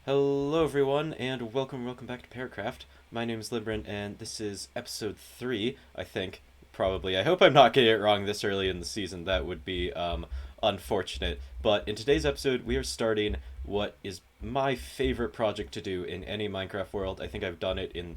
Hello everyone, and welcome back to Parrotcraft. My name is LimBryn, and this is episode 3, I think, probably. I hope I'm not getting it wrong this early in the season. That would be unfortunate. But in today's episode, we are starting what is my favorite project to do in any Minecraft world. I think I've done it in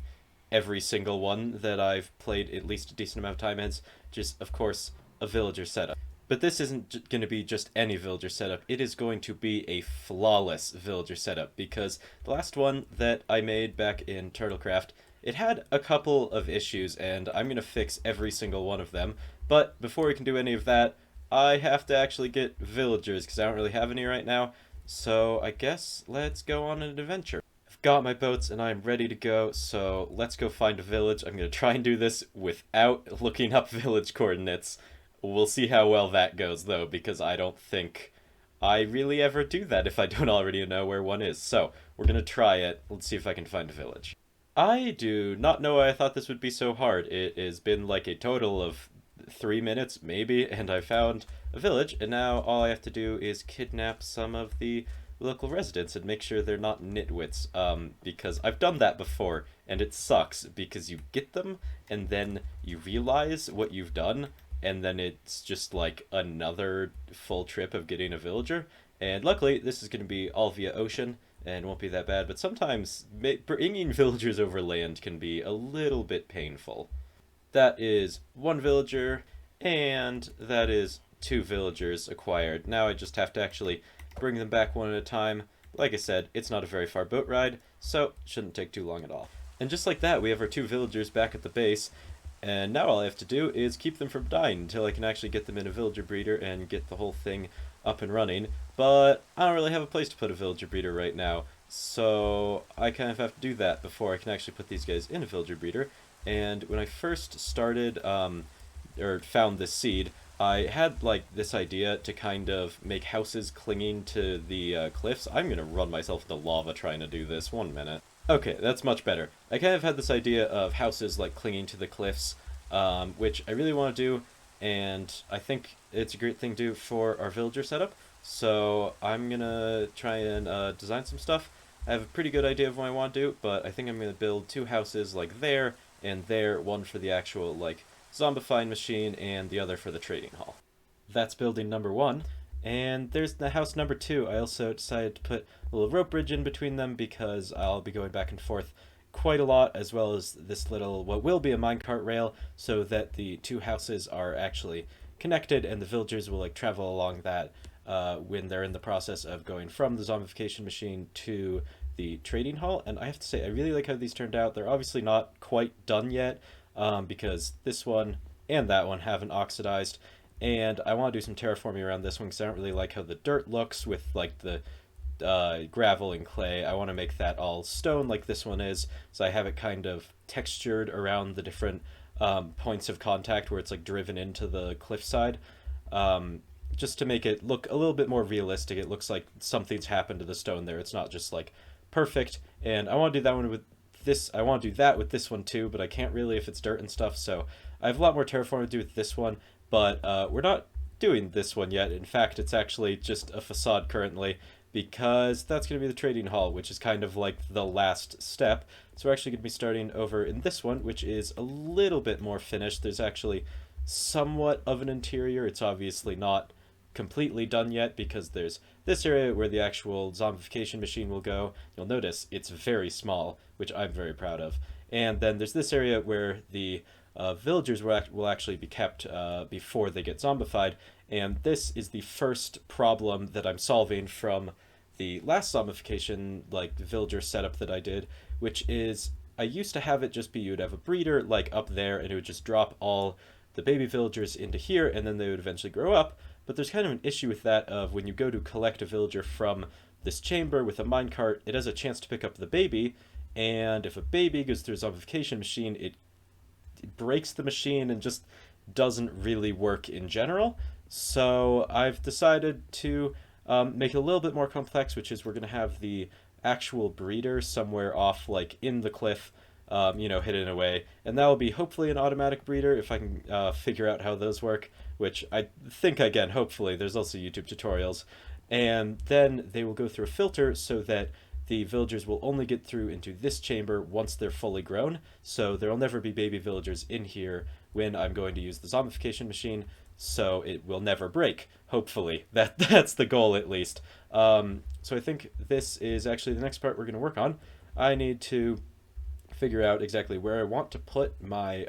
every single one that I've played at least a decent amount of time in, just, of course, a villager setup. But this isn't going to be just any villager setup. It is going to be a flawless villager setup because the last one that I made back in Turtlecraft, it had a couple of issues and I'm going to fix every single one of them. But before we can do any of that, I have to actually get villagers because I don't really have any right now. So I guess let's go on an adventure. I've got my boats and I'm ready to go, so let's go find a village. I'm going to try and do this without looking up village coordinates. We'll see how well that goes, though, because I don't think I really ever do that if I don't already know where one is. So, we're gonna try it. Let's see if I can find a village. I do not know why I thought this would be so hard. It has been like a total of 3 minutes, maybe, and I found a village, and now all I have to do is kidnap some of the local residents and make sure they're not nitwits, because I've done that before, and it sucks, because you get them, and then you realize what you've done, and then it's just like another full trip of getting a villager. And luckily, this is going to be all via ocean and won't be that bad. But sometimes bringing villagers over land can be a little bit painful. That is one villager, and that is two villagers acquired. Now I just have to actually bring them back one at a time. Like I said, it's not a very far boat ride, so shouldn't take too long at all. And just like that, we have our two villagers back at the base, and now all I have to do is keep them from dying until I can actually get them in a villager breeder and get the whole thing up and running. But I don't really have a place to put a villager breeder right now, so I kind of have to do that before I can actually put these guys in a villager breeder. And when I first started, or found this seed, I had like this idea to kind of make houses clinging to the cliffs. I'm gonna run myself into lava trying to do this. 1 minute. Okay, that's much better. I kind of had this idea of houses like clinging to the cliffs, which I really want to do, and I think it's a great thing to do for our villager setup. So I'm gonna try and design some stuff. I have a pretty good idea of what I want to do, but I think I'm gonna build two houses like there and there, one for the actual like zombifying machine and the other for the trading hall. That's building number one. And there's the house number two. I also decided to put a little rope bridge in between them because I'll be going back and forth quite a lot, as well as this little, what will be a minecart rail, so that the two houses are actually connected and the villagers will like travel along that when they're in the process of going from the zombification machine to the trading hall. And I have to say, I really like how these turned out. They're obviously not quite done yet because this one and that one haven't oxidized. And I want to do some terraforming around this one because I don't really like how the dirt looks with like the gravel and clay. I want to make that all stone like this one is, so I have it kind of textured around the different points of contact where it's like driven into the cliffside, just to make it look a little bit more realistic. It looks like something's happened to the stone there. It's not just like perfect. And I want to do that one with this. I want to do that with this one too, but I can't really if it's dirt and stuff. So I have a lot more terraforming to do with this one. But we're not doing this one yet. In fact, it's actually just a facade currently because that's going to be the trading hall, which is kind of like the last step. So we're actually going to be starting over in this one, which is a little bit more finished. There's actually somewhat of an interior. It's obviously not completely done yet because there's this area where the actual zombification machine will go. You'll notice it's very small, which I'm very proud of. And then there's this area where the villagers will actually be kept before they get zombified, and this is the first problem that I'm solving from the last zombification like villager setup that I did, which is I used to have it just be you'd have a breeder like up there and it would just drop all the baby villagers into here and then they would eventually grow up. But there's kind of an issue with that of when you go to collect a villager from this chamber with a minecart, it has a chance to pick up the baby, and if a baby goes through a zombification machine, it breaks the machine and just doesn't really work in general. So I've decided to make it a little bit more complex, which is we're going to have the actual breeder somewhere off like in the cliff, hidden away. And that will be hopefully an automatic breeder if I can figure out how those work, which I think, again, hopefully. There's also YouTube tutorials. And then they will go through a filter so that the villagers will only get through into this chamber once they're fully grown, so there'll never be baby villagers in here when I'm going to use the zombification machine, so it will never break, hopefully. That's the goal, at least. So I think this is actually the next part we're going to work on. I need to figure out exactly where I want to put my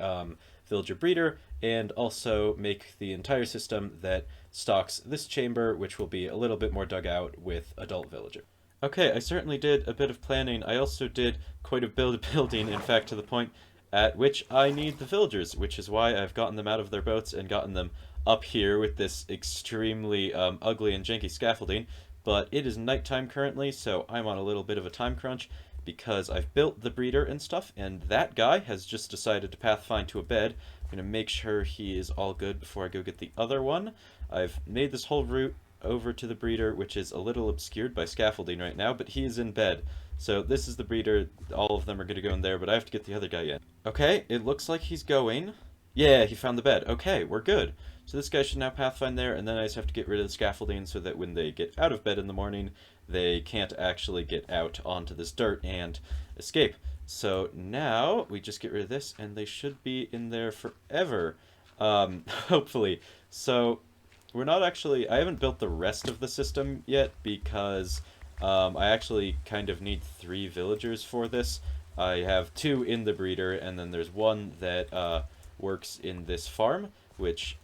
villager breeder, and also make the entire system that stocks this chamber, which will be a little bit more dug out with adult villager. Okay, I certainly did a bit of planning. I also did quite a bit of building, in fact, to the point at which I need the villagers, which is why I've gotten them out of their boats and gotten them up here with this extremely ugly and janky scaffolding. But it is nighttime currently, so I'm on a little bit of a time crunch because I've built the breeder and stuff, and that guy has just decided to pathfind to a bed. I'm going to make sure he is all good before I go get the other one. I've made this whole route over to the breeder, which is a little obscured by scaffolding right now, but he is in bed. So this is the breeder. All of them are going to go in there, but I have to get the other guy in. Okay, it looks like he's going. Yeah, he found the bed. Okay, we're good. So this guy should now pathfind there, and then I just have to get rid of the scaffolding so that when they get out of bed in the morning, they can't actually get out onto this dirt and escape. So now we just get rid of this, and they should be in there forever, hopefully. So we're not actually... I haven't built the rest of the system yet because I actually kind of need 3 villagers for this. I have 2 in the breeder, and then there's 1 that works in this farm, which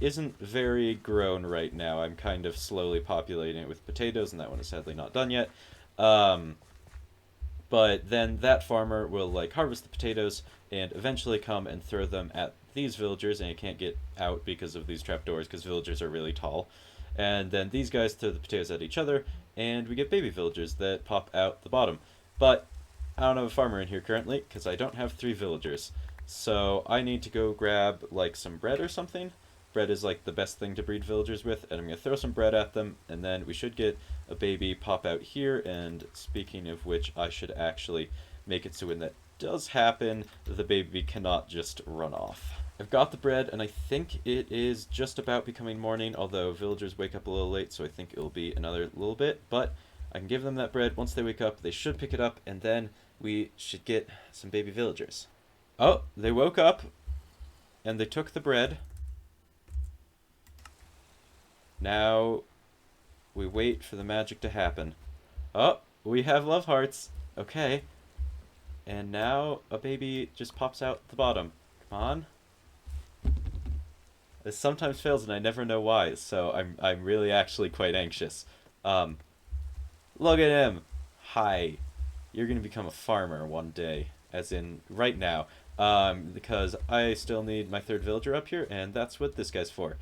isn't very grown right now. I'm kind of slowly populating it with potatoes, and that one is sadly not done yet. But then that farmer will like harvest the potatoes and eventually come and throw them at these villagers, and you can't get out because of these trapdoors because villagers are really tall. And then these guys throw the potatoes at each other, and we get baby villagers that pop out the bottom. But I don't have a farmer in here currently because I don't have 3 villagers. So I need to go grab like some bread or something. Bread is like the best thing to breed villagers with, and I'm going to throw some bread at them, and then we should get a baby pop out here. And speaking of which, I should actually make it so when that does happen, the baby cannot just run off. I've got the bread, and I think it is just about becoming morning, although villagers wake up a little late, so I think it'll be another little bit, but I can give them that bread. Once they wake up, they should pick it up, and then we should get some baby villagers. Oh, they woke up, and they took the bread. Now, we wait for the magic to happen. Oh, we have love hearts. Okay. And now a baby just pops out the bottom. Come on. This sometimes fails, and I never know why, so I'm really actually quite anxious. Look at him. Hi. You're gonna become a farmer one day, as in right now. Because I still need my 3rd villager up here, and that's what this guy's for.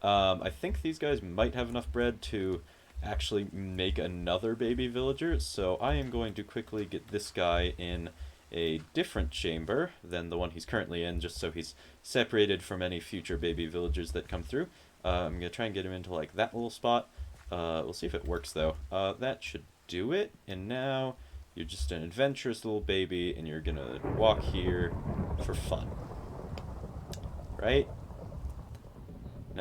I think these guys might have enough bread to actually make another baby villager, so I am going to quickly get this guy in a different chamber than the one he's currently in, just so he's separated from any future baby villagers that come through. I'm going to try and get him into like that little spot. We'll see if it works though. That should do it, and now you're just an adventurous little baby, and you're going to walk here for fun. Right?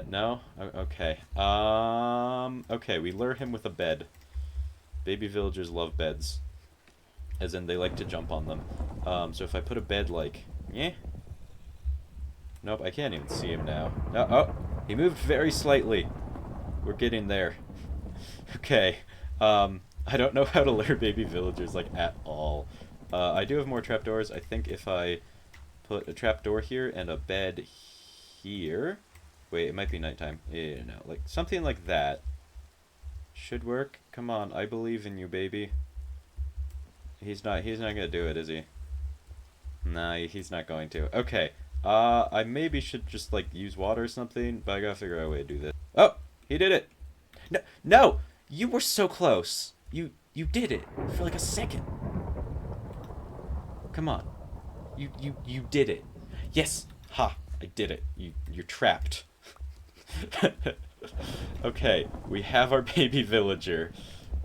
No? Okay. Okay, we lure him with a bed. Baby villagers love beds. As in, they like to jump on them. So if I put a bed like... Yeah? Nope, I can't even see him now. Oh, he moved very slightly. We're getting there. Okay. I don't know how to lure baby villagers, like, at all. I do have more trapdoors. I think if I put a trapdoor here and a bed here... Wait, it might be nighttime. Yeah, no, like something like that should work. Come on, I believe in you, baby. He's not gonna do it, is he? Nah, he's not going to. Okay. I maybe should just like use water or something, but I gotta figure out a way to do this. Oh, he did it. No, you were so close. You did it for like a second. Come on. You did it. Yes. Ha, I did it. You're trapped. Okay, we have our baby villager.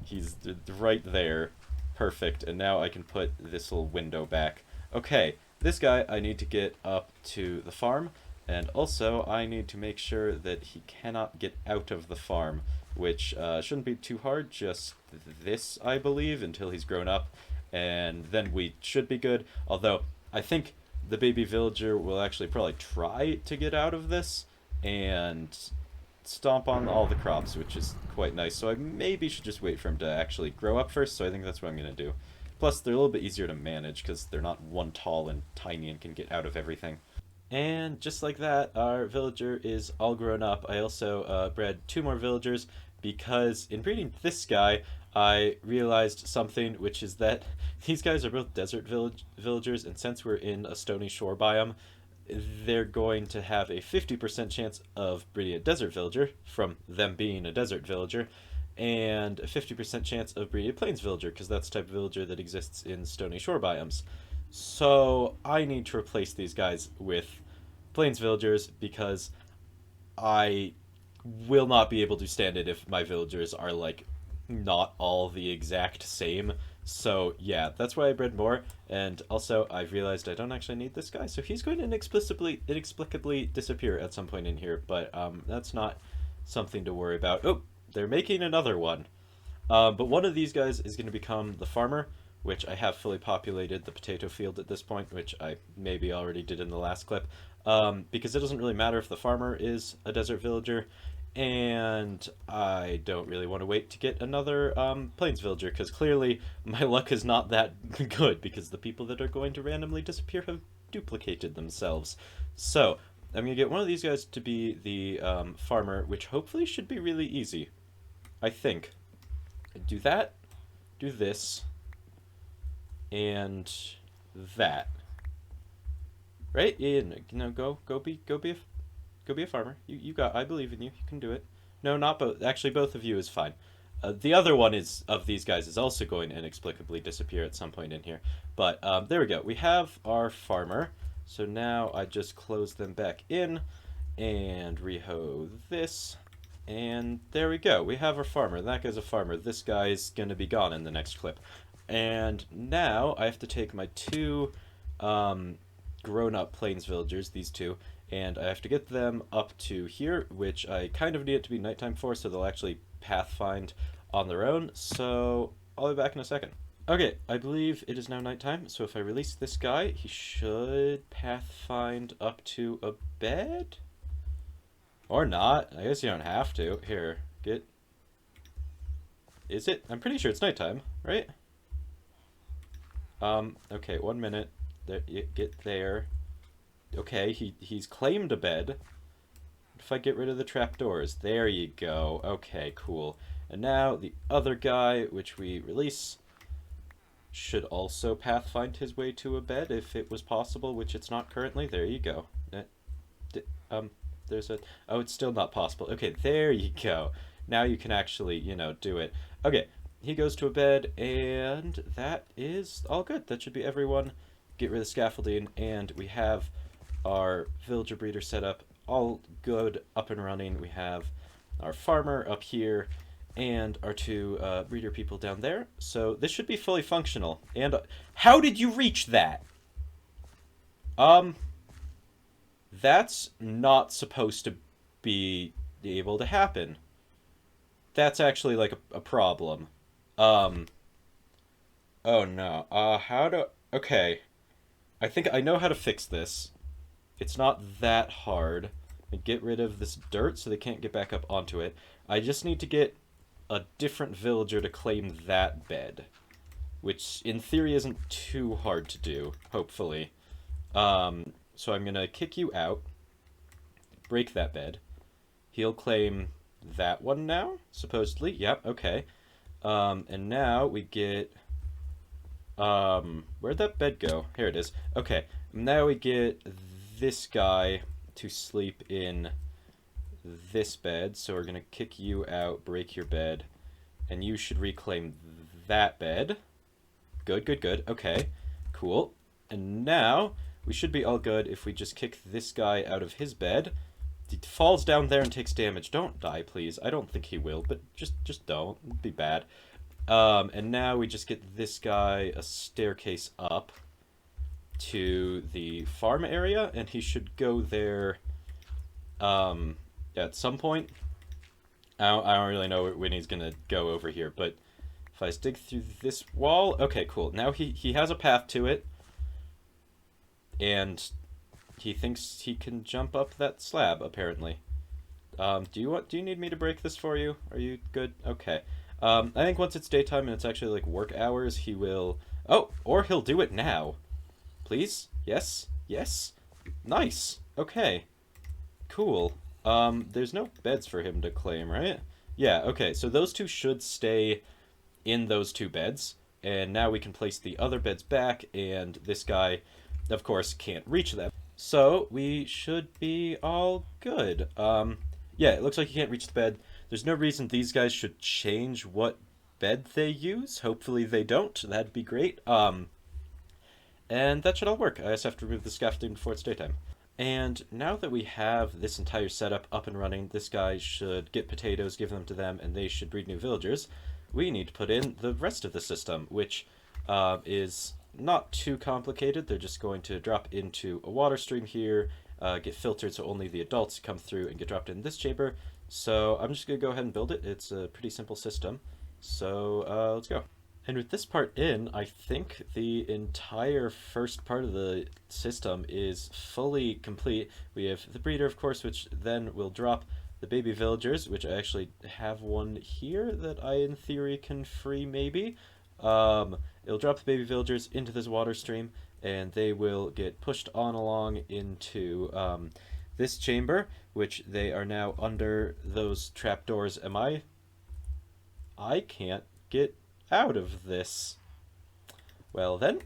He's right there. Perfect. And now I can put this little window back. Okay, this guy I need to get up to the farm, and also I need to make sure that he cannot get out of the farm which shouldn't be too hard, just this, I believe, until he's grown up, and then we should be good, although I think the baby villager will actually probably try to get out of this, and stomp on all the crops, which is quite nice. So I maybe should just wait for him to actually grow up first, so I think that's what I'm going to do. Plus, they're a little bit easier to manage because they're not one tall and tiny and can get out of everything. And just like that, our villager is all grown up. I also bred 2 more villagers because in breeding this guy, I realized something, which is that these guys are both desert villagers, and since we're in a stony shore biome, they're going to have a 50% chance of breeding a desert villager from them being a desert villager, and a 50% chance of breeding a plains villager because that's the type of villager that exists in stony shore biomes. So I need to replace these guys with plains villagers because I will not be able to stand it if my villagers are like not all the exact same. So yeah, that's why I bred more. And also I've realized I don't actually need this guy, so he's going to inexplicably disappear at some point in here, but that's not something to worry about. Oh, they're making another one. But one of these guys is going to become the farmer, which I have fully populated the potato field at this point, which I maybe already did in the last clip, because it doesn't really matter if the farmer is a desert villager, and I don't really want to wait to get another plains villager, because clearly my luck is not that good, because the people that are going to randomly disappear have duplicated themselves. So, I'm going to get one of these guys to be the farmer, which hopefully should be really easy. I think. Do that, do this, and that. Right? Yeah, no, go be a farmer. You got. I believe in you. You can do it. No, not both. Actually, both of you is fine. The other one is of these guys is also going to inexplicably disappear at some point in here. But there we go. We have our farmer. So now I just close them back in and rehoe this. And there we go. We have our farmer. That guy's a farmer. This guy's going to be gone in the next clip. And now I have to take my 2 grown-up plains villagers, these 2, and I have to get them up to here, which I kind of need it to be nighttime for, so they'll actually pathfind on their own. So I'll be back in a second. Okay, I believe it is now nighttime, so if I release this guy, he should pathfind up to a bed? Or not. I guess you don't have to. Here, get... Is it? I'm pretty sure it's nighttime, right? Okay, 1 minute. There, get there. Okay, he's claimed a bed. If I get rid of the trapdoors, there you go. Okay, cool. And now the other guy, which we release, should also pathfind his way to a bed if it was possible, which it's not currently. There you go. There's a... Oh, it's still not possible. Okay, there you go. Now you can actually, do it. Okay, he goes to a bed, and that is all good. That should be everyone. Get rid of the scaffolding, and we have our villager breeder set up, all good, up and running. We have our farmer up here, and our 2 breeder people down there. So this should be fully functional. And how did you reach that? That's not supposed to be able to happen. That's actually like a problem. Oh no. Okay. I think I know how to fix this. It's not that hard. Get rid of this dirt so they can't get back up onto it. I just need to get a different villager to claim that bed, which in theory isn't too hard to do, hopefully. So I'm gonna kick you out, break that bed. He'll claim that one now, supposedly. Yep, okay. And now we get... where'd that bed go? Here it is. Okay, now we get this guy to sleep in this bed. So we're gonna kick you out, break your bed, and you should reclaim that bed. Good, good, good. Okay, cool. And now we should be all good if we just kick this guy out of his bed. He falls down there and takes damage. Don't die, please. I don't think he will, but just don't. It'd be bad. And now we just get this guy a staircase up to the farm area, and he should go there at some point. I don't really know when he's gonna go over here, but if I dig through this wall, okay, cool. Now he has a path to it, and he thinks he can jump up that slab. Apparently. Do you need me to break this for you? Are you good? Okay. I think once it's daytime and it's actually like work hours, he will. Oh, or he'll do it now. Please? Yes? Yes? Nice. Okay. Cool. There's no beds for him to claim, right? Yeah, okay. So those two should stay in those two beds. And now we can place the other beds back, and this guy, of course, can't reach them. So we should be all good. Yeah, it looks like he can't reach the bed. There's no reason these guys should change what bed they use. Hopefully they don't. That'd be great. And that should all work. I just have to remove the scaffolding before it's daytime. And now that we have this entire setup up and running, this guy should get potatoes, give them to them, and they should breed new villagers. We need to put in the rest of the system, which is not too complicated. They're just going to drop into a water stream here, get filtered so only the adults come through and get dropped in this chamber. So I'm just going to go ahead and build it. It's a pretty simple system. So let's go. And with this part in, I think the entire first part of the system is fully complete. We have the breeder, of course, which then will drop the baby villagers, which I actually have one here that I, in theory, can free, maybe. It'll drop the baby villagers into this water stream, and they will get pushed on along into this chamber, which they are now under those trapdoors. I can't get out of this. Well then,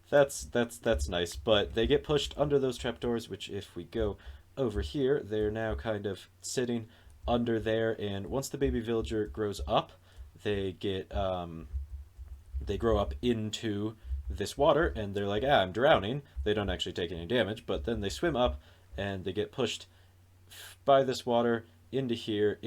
that's nice. But they get pushed under those trapdoors, which if we go over here, they're now kind of sitting under there. And once the baby villager grows up, they grow up into this water, and they're like, I'm drowning. They don't actually take any damage, but then they swim up, and they get pushed by this water into here,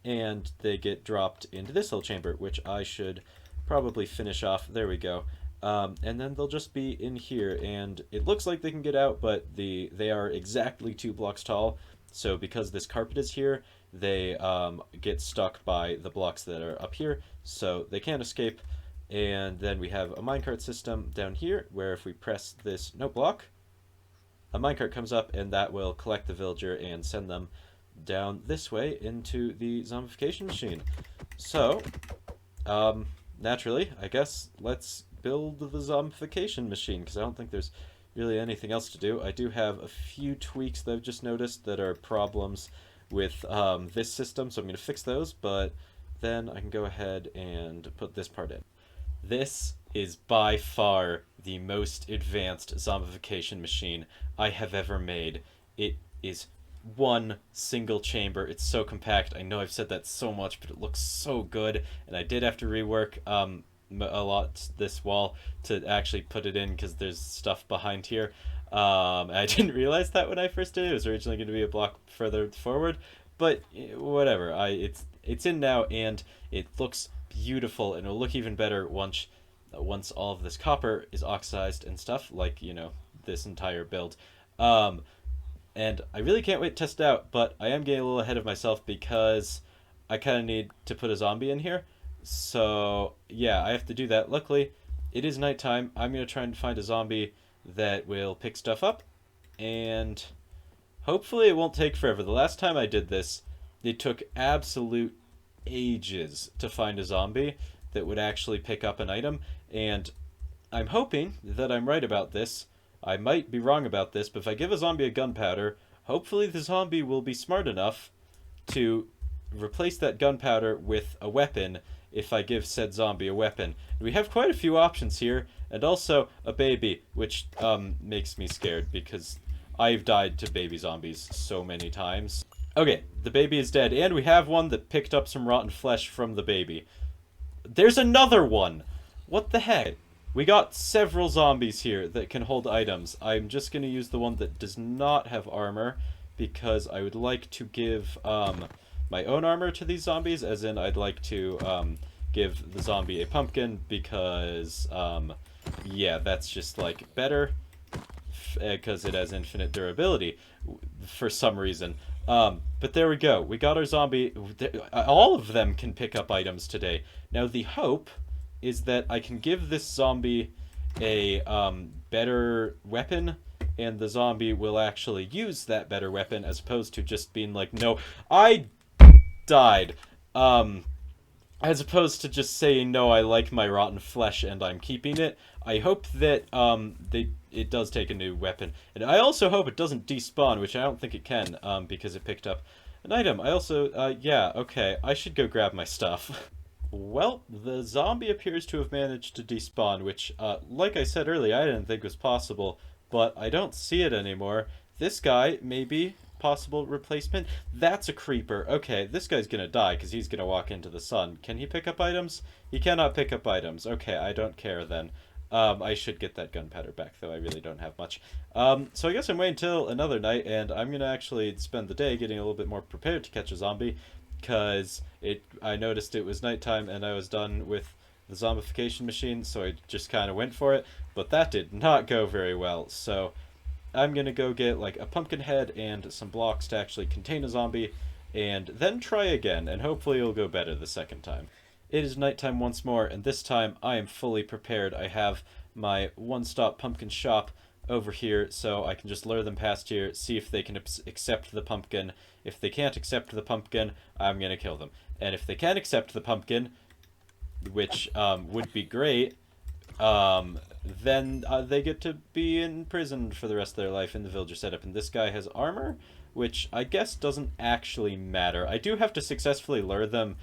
and they get dropped into this little chamber, which I should probably finish off. There we go. And then they'll just be in here, and it looks like they can get out, but they are exactly 2 blocks tall. So because this carpet is here, they get stuck by the blocks that are up here, so they can't escape. And then we have a minecart system down here, where if we press this note block, a minecart comes up, and that will collect the villager and send them down this way into the zombification machine. So, naturally, I guess let's build the zombification machine, because I don't think there's really anything else to do. I do have a few tweaks that I've just noticed that are problems with this system, so I'm going to fix those, but then I can go ahead and put this part in. This is by far the most advanced zombification machine I have ever made. It is one single chamber. It's so compact. I know I've said that so much, but it looks so good, and I did have to rework a lot this wall to actually put it in, because there's stuff behind here. I didn't realize that when I first did it. It was originally going to be a block further forward, but whatever. It's in now, and it looks beautiful, and it'll look even better once all of this copper is oxidized and stuff, like, this entire build. And I really can't wait to test it out, but I am getting a little ahead of myself because I kind of need to put a zombie in here. So, yeah, I have to do that. Luckily, it is nighttime. I'm going to try and find a zombie that will pick stuff up, and hopefully it won't take forever. The last time I did this, it took absolute ages to find a zombie that would actually pick up an item, and I'm hoping that I'm right about this. I might be wrong about this, but if I give a zombie a gunpowder, hopefully the zombie will be smart enough to replace that gunpowder with a weapon if I give said zombie a weapon. We have quite a few options here, and also a baby, which makes me scared because I've died to baby zombies so many times. Okay, the baby is dead, and we have one that picked up some rotten flesh from the baby. There's another one! What the heck? We got several zombies here that can hold items. I'm just going to use the one that does not have armor, because I would like to give my own armor to these zombies, as in I'd like to give the zombie a pumpkin, because, yeah, that's just, like, better, because it has infinite durability for some reason. But there we go. We got our zombie. All of them can pick up items today. Now the hope is that I can give this zombie a better weapon, and the zombie will actually use that better weapon as opposed to just being like, no, I died. Um, as opposed to just saying no, I like my rotten flesh and I'm keeping it. I hope that it does take a new weapon, and I also hope it doesn't despawn, which I don't think it can, because it picked up an item. I also yeah, okay, I should go grab my stuff. Well, the zombie appears to have managed to despawn, which, like I said earlier, I didn't think was possible, but I don't see it anymore. This guy, maybe, possible replacement. That's a creeper. Okay, this guy's gonna die because he's gonna walk into the sun. Can he pick up items? He cannot pick up items. Okay, I don't care then. I should get that gunpowder back, though I really don't have much. So I guess I'm waiting until another night, and I'm gonna actually spend the day getting a little bit more prepared to catch a zombie, because I noticed it was nighttime and I was done with the zombification machine, so I just kind of went for it, but that did not go very well. So I'm gonna go get like a pumpkin head and some blocks to actually contain a zombie, and then try again, and hopefully it'll go better the second time. It is nighttime once more, and this time I am fully prepared. I have my one-stop pumpkin shop over here, so I can just lure them past here, see if they can accept the pumpkin. If they can't accept the pumpkin, I'm gonna kill them. And if they can accept the pumpkin, which would be great, then they get to be imprisoned for the rest of their life in the villager setup. And this guy has armor, which I guess doesn't actually matter. I do have to successfully lure them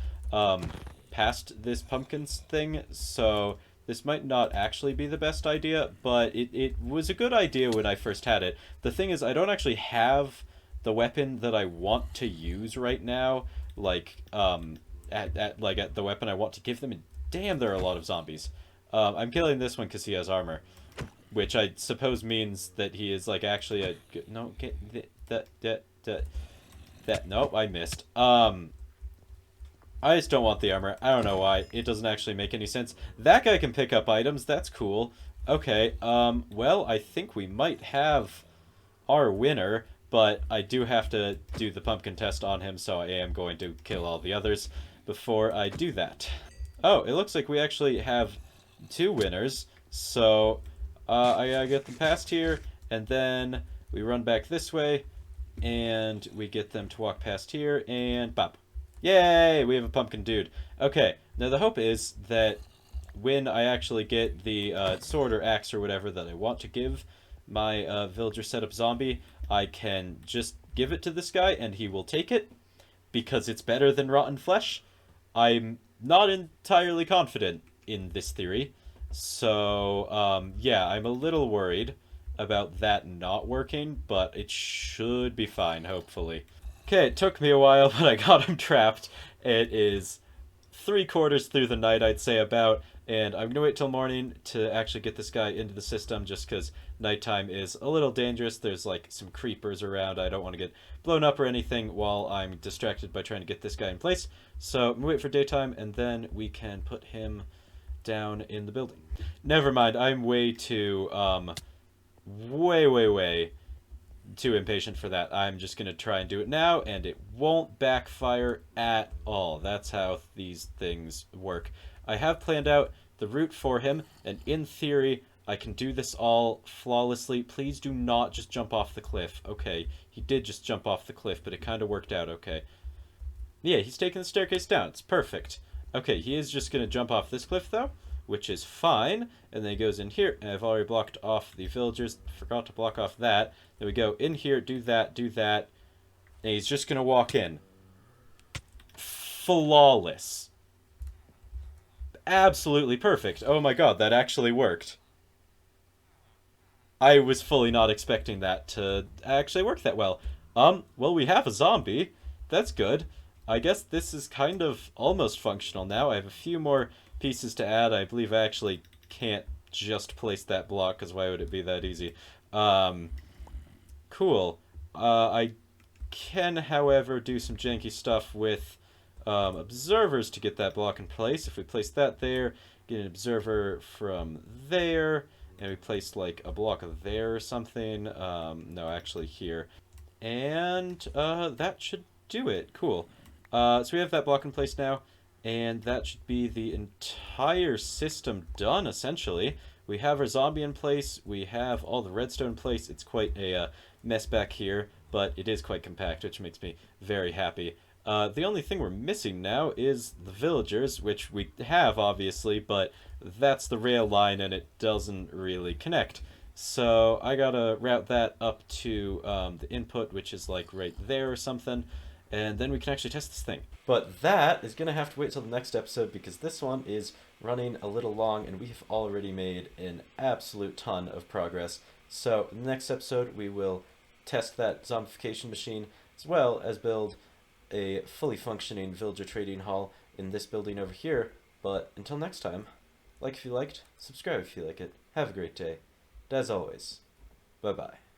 past this pumpkins thing, so this might not actually be the best idea, but it was a good idea when I first had it. The thing is, I don't actually have the weapon that I want to use right now, like, at the weapon I want to give them, and damn, there are a lot of zombies. I'm killing this one because he has armor, which I suppose means that he is, like, actually a... No, get... That... Nope, I missed. I just don't want the armor. I don't know why. It doesn't actually make any sense. That guy can pick up items. That's cool. Okay, well, I think we might have our winner, but I do have to do the pumpkin test on him, so I am going to kill all the others before I do that. Oh, it looks like we actually have two winners, so I gotta get them past here, and then we run back this way, and we get them to walk past here, and bop. Yay! We have a pumpkin dude. Okay, now the hope is that when I actually get the sword or axe or whatever that I want to give my villager setup zombie, I can just give it to this guy and he will take it, because it's better than rotten flesh. I'm not entirely confident in this theory, so yeah, I'm a little worried about that not working, but it should be fine, hopefully. Okay, it took me a while, but I got him trapped. It is 3/4 through the night, I'd say, about, and I'm gonna wait till morning to actually get this guy into the system, just because nighttime is a little dangerous. There's, like, some creepers around. I don't want to get blown up or anything while I'm distracted by trying to get this guy in place. So I'm gonna wait for daytime, and then we can put him down in the building. Never mind, I'm way too, way too impatient for that. I'm just gonna try and do it now, and it won't backfire at all. That's how these things work. I have planned out the route for him, and in theory, I can do this all flawlessly. Please do not just jump off the cliff. Okay, he did just jump off the cliff, but it kind of worked out okay. Yeah, he's taking the staircase down. It's perfect. Okay, he is just gonna jump off this cliff, though, which is fine, and then he goes in here, and I've already blocked off the villagers, forgot to block off that. Then we go in here, do that, and he's just gonna walk in. Flawless. Absolutely perfect. Oh my god, that actually worked. I was fully not expecting that to actually work that well. Well, we have a zombie. That's good. I guess this is kind of almost functional now. I have a few more pieces to add. I believe I actually can't just place that block, because why would it be that easy? Cool. I can, however, do some janky stuff with observers to get that block in place. If we place that there, get an observer from there, and we place like a block there or something. No, actually here. And that should do it. Cool. So we have that block in place now, and that should be the entire system done, essentially. We have our zombie in place, we have all the redstone in place. It's quite a mess back here, but it is quite compact, which makes me very happy. The only thing we're missing now is the villagers, which we have, obviously, but that's the rail line and it doesn't really connect. So I gotta route that up to the input, which is like right there or something, and then we can actually test this thing. But that is gonna have to wait till the next episode because this one is running a little long and we've already made an absolute ton of progress. So in the next episode we will test that zombification machine as well as build a fully functioning villager trading hall in this building over here. But until next time, like if you liked, subscribe if you like it. Have a great day. And as always, bye bye.